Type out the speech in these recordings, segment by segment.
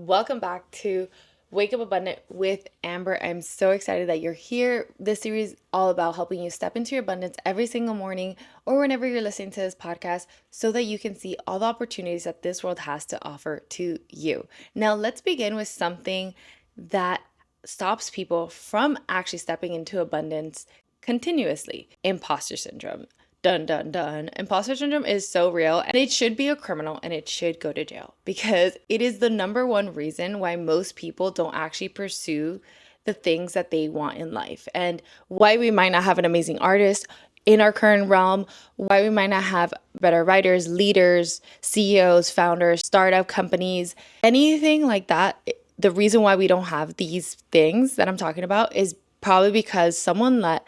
Welcome back to Wake Up Abundant with Amber. I'm so excited that you're here. This series is all about helping you step into your abundance every single morning or whenever you're listening to this podcast so that you can see all the opportunities that this world has to offer to you. Now, let's begin with something that stops people from actually stepping into abundance continuously: imposter syndrome. Dun dun dun. Imposter syndrome is so real, and it should be a criminal and it should go to jail because it is the number one reason why most people don't actually pursue the things that they want in life, and why we might not have an amazing artist in our current realm, why we might not have better writers, leaders, CEOs, founders, startup companies, anything like that. The reason why we don't have these things that I'm talking about is probably because someone let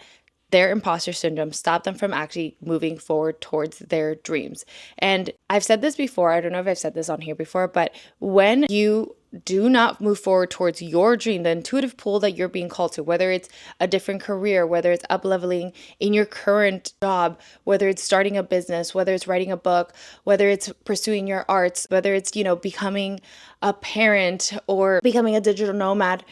their imposter syndrome stop them from actually moving forward towards their dreams. And I've said this before, I don't know if I've said this on here before, but when you do not move forward towards your dream, the intuitive pull that you're being called to, whether it's a different career, whether it's up leveling in your current job, whether it's starting a business, whether it's writing a book, whether it's pursuing your arts, whether it's, becoming a parent or becoming a digital nomad.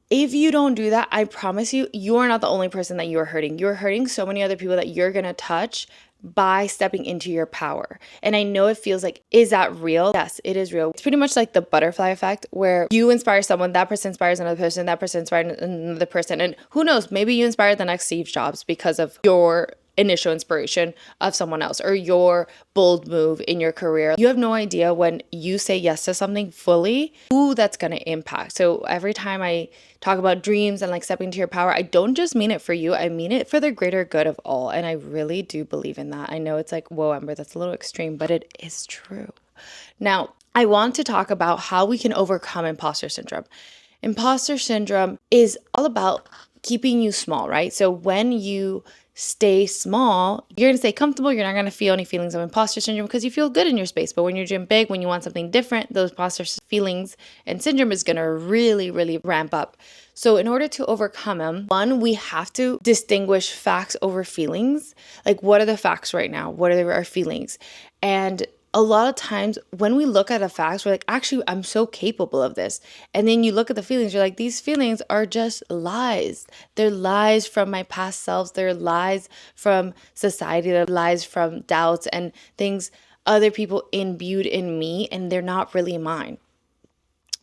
If you don't do that, I promise you, you are not the only person that you are hurting. You're hurting so many other people that you're going to touch by stepping into your power. And I know it feels like, is that real? Yes, it is real. It's pretty much like the butterfly effect, where you inspire someone, that person inspires another person, that person inspires another person. And who knows, maybe you inspire the next Steve Jobs because of your initial inspiration of someone else or your bold move in your career. You have no idea when you say yes to something fully, who that's going to impact. So every time I talk about dreams and like stepping into your power, I don't just mean it for you, I mean it for the greater good of all. And I really do believe in that. I know it's like, whoa, Amber, that's a little extreme, but it is true. Now, I want to talk about how we can overcome imposter syndrome. Imposter syndrome is all about keeping you small, right? So when you stay small, you're going to stay comfortable. You're not going to feel any feelings of imposter syndrome because you feel good in your space. But when you're dreaming big, when you want something different, those imposter feelings and syndrome is going to really, really ramp up. So in order to overcome them, one, we have to distinguish facts over feelings. Like, what are the facts right now? What are our feelings? And a lot of times when we look at the facts, we're like, actually, I'm so capable of this. And then you look at the feelings, you're like, these feelings are just lies. They're lies from my past selves. They're lies from society. They're lies from doubts and things other people imbued in me, and they're not really mine.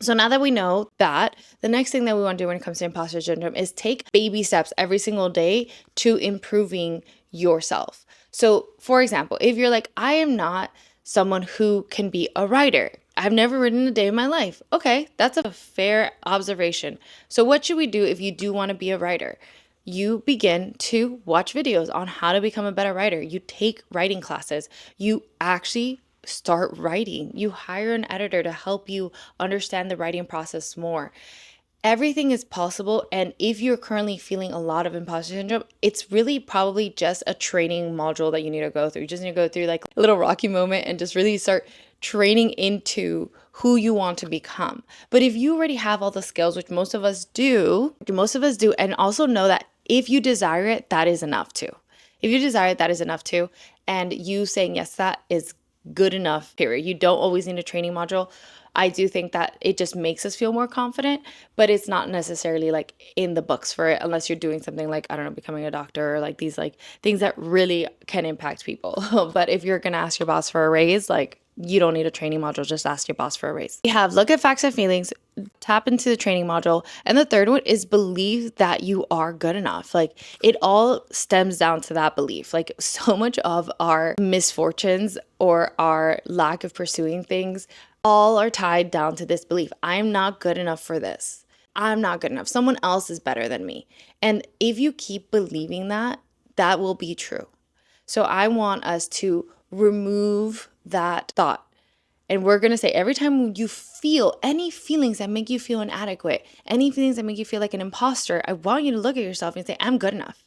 So now that we know that, the next thing that we want to do when it comes to imposter syndrome is take baby steps every single day to improving yourself. So for example, if you're like, I am not someone who can be a writer, I've never written a day in my life. Okay, that's a fair observation. So what should we do if you do want to be a writer? You begin to watch videos on how to become a better writer. You take writing classes. You actually start writing. You hire an editor to help you understand the writing process more. Everything is possible. And if you're currently feeling a lot of imposter syndrome, it's really probably just a training module that you need to go through. You just need to go through like a little Rocky moment and just really start training into who you want to become. But if you already have all the skills, which most of us do, and also know that if you desire it, that is enough too. If you desire it, that is enough too. And you saying yes, that is good enough, period. You don't always need a training module. I do think that it just makes us feel more confident, but it's not necessarily like in the books for it unless you're doing something like, I don't know, becoming a doctor or like these like things that really can impact people. But if you're going to ask your boss for a raise, like you don't need a training module, just ask your boss for a raise. We have look at facts and feelings, tap into the training module. And the third one is believe that you are good enough. Like it all stems down to that belief. Like so much of our misfortunes or our lack of pursuing things all are tied down to this belief. I'm not good enough for this. I'm not good enough. Someone else is better than me. And if you keep believing that, that will be true. So I want us to remove that thought. And we're going to say every time you feel any feelings that make you feel inadequate, any feelings that make you feel like an imposter, I want you to look at yourself and say, I'm good enough.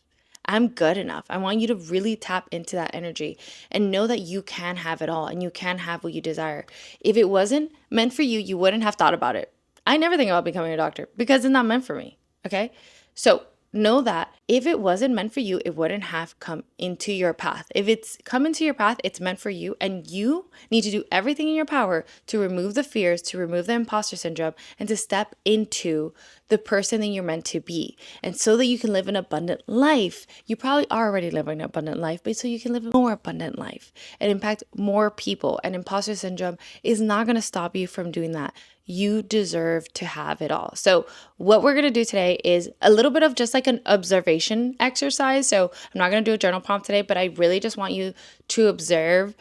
I'm good enough. I want you to really tap into that energy and know that you can have it all and you can have what you desire. If it wasn't meant for you, you wouldn't have thought about it. I never think about becoming a doctor because it's not meant for me. Okay. So know that if it wasn't meant for you, it wouldn't have come into your path. If it's come into your path, it's meant for you, and you need to do everything in your power to remove the fears, to remove the imposter syndrome, and to step into the person that you're meant to be. And so that you can live an abundant life. You probably are already living an abundant life, but so you can live a more abundant life and impact more people. And imposter syndrome is not going to stop you from doing that. You deserve to have it all. So what we're going to do today is a little bit of just like an observation exercise. So I'm not going to do a journal prompt today, but I really just want you to observe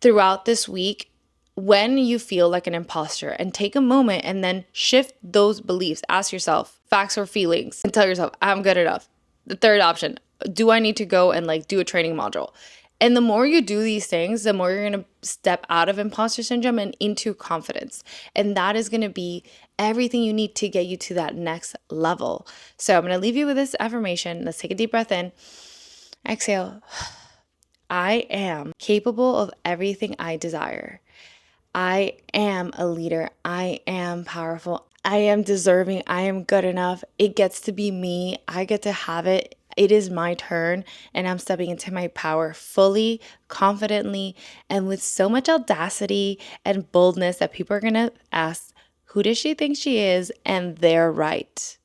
throughout this week when you feel like an imposter, and take a moment and then shift those beliefs. Ask yourself facts or feelings, and tell yourself, I'm good enough. The third option, do I need to go and like do a training module? And the more you do these things, the more you're going to step out of imposter syndrome and into confidence. And that is going to be everything you need to get you to that next level. So I'm going to leave you with this affirmation. Let's take a deep breath in. Exhale. I am capable of everything I desire. I am a leader. I am powerful. I am deserving. I am good enough. It gets to be me. I get to have it. It is my turn, and I'm stepping into my power fully, confidently, and with so much audacity and boldness that people are going to ask, who does she think she is? And they're right.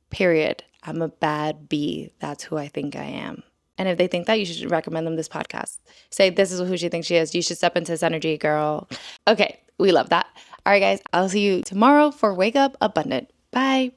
Period. I'm a bad bee. That's who I think I am. And if they think that, you should recommend them this podcast. Say, this is who she thinks she is. You should step into this energy, girl. Okay, we love that. All right, guys, I'll see you tomorrow for Wake Up Abundant. Bye.